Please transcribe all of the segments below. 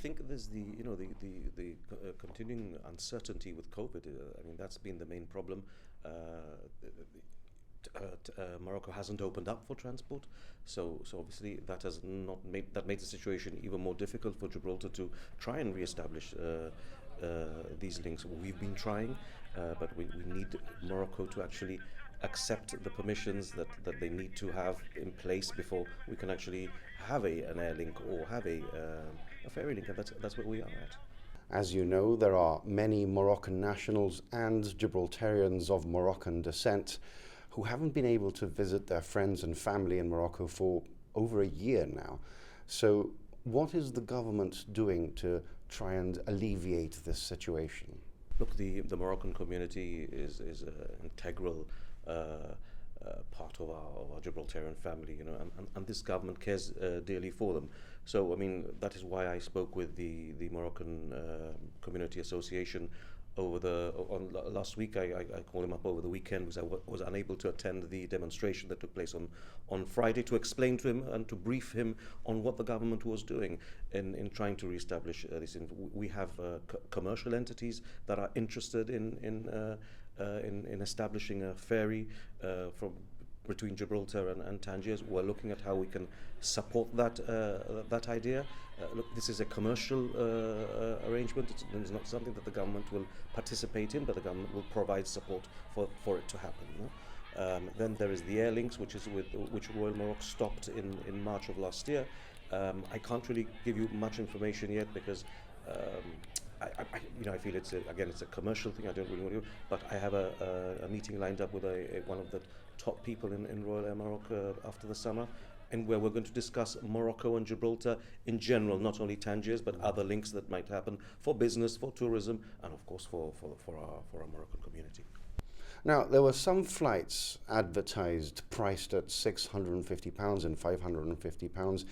think there's the continuing uncertainty with COVID. I mean, that's been the main problem. Morocco hasn't opened up for transport, so obviously that has not made the situation even more difficult for Gibraltar to try and re-establish these links. We've been trying, but we need Morocco to actually accept the permissions that they need to have in place before we can actually have an air link or have a ferry link, and that's where we are at. As you know, there are many Moroccan nationals and Gibraltarians of Moroccan descent who haven't been able to visit their friends and family in Morocco for over a year now. So what is the government doing to try and alleviate this situation? Look, the Moroccan community is an integral part of our Gibraltarian family, and this government cares dearly for them. So, I mean, that is why I spoke with the Moroccan Community Association last week. I called him up over the weekend because I was unable to attend the demonstration that took place on Friday, to explain to him and to brief him on what the government was doing in trying to reestablish this. We have commercial entities that are interested in establishing a ferry from between Gibraltar and Tangiers. We're looking at how we can support that idea. Look, this is a commercial arrangement. It's not something that the government will participate in, but the government will provide support for it to happen. Then there is the air links, which Royal Maroc stopped in March of last year. I can't really give you much information yet because I feel it's a commercial thing. I don't really want to, but I have a meeting lined up with one of the top people in Royal Air Maroc after the summer, and where we're going to discuss Morocco and Gibraltar in general, not only Tangiers, but other links that might happen for business, for tourism, and of course for our Moroccan community. Now, there were some flights advertised, priced at £650 and £550.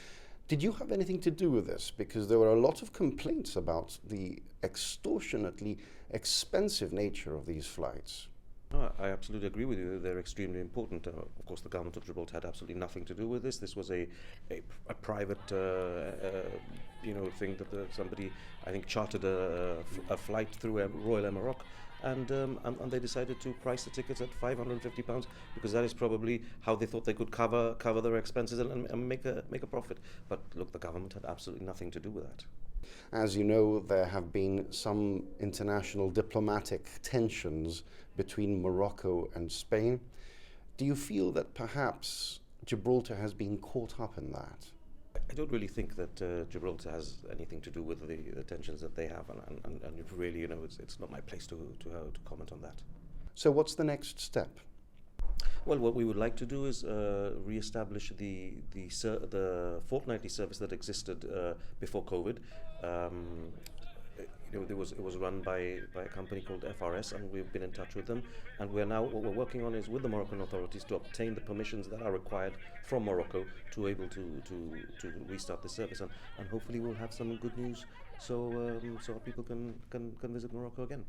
Did you have anything to do with this? Because there were a lot of complaints about the extortionately expensive nature of these flights. No, I absolutely agree with you. They're extremely important. Of course, the government of Gibraltar had absolutely nothing to do with this. This was a private, thing that somebody, I think, chartered a flight through Royal Air Maroc, and they decided to price the tickets at £550 because that is probably how they thought they could cover their expenses and make a profit. But look, the government had absolutely nothing to do with that. As you know, there have been some international diplomatic tensions between Morocco and Spain. Do you feel that perhaps Gibraltar has been caught up in that? I don't really think that Gibraltar has anything to do with the tensions that they have, and really, it's not my place to comment on that. So what's the next step? Well, what we would like to do is re-establish the fortnightly service that existed before COVID. It was run by a company called FRS, and we've been in touch with them. And what we're working on is with the Moroccan authorities to obtain the permissions that are required from Morocco to able to restart the service, and hopefully we'll have some good news so our people can visit Morocco again.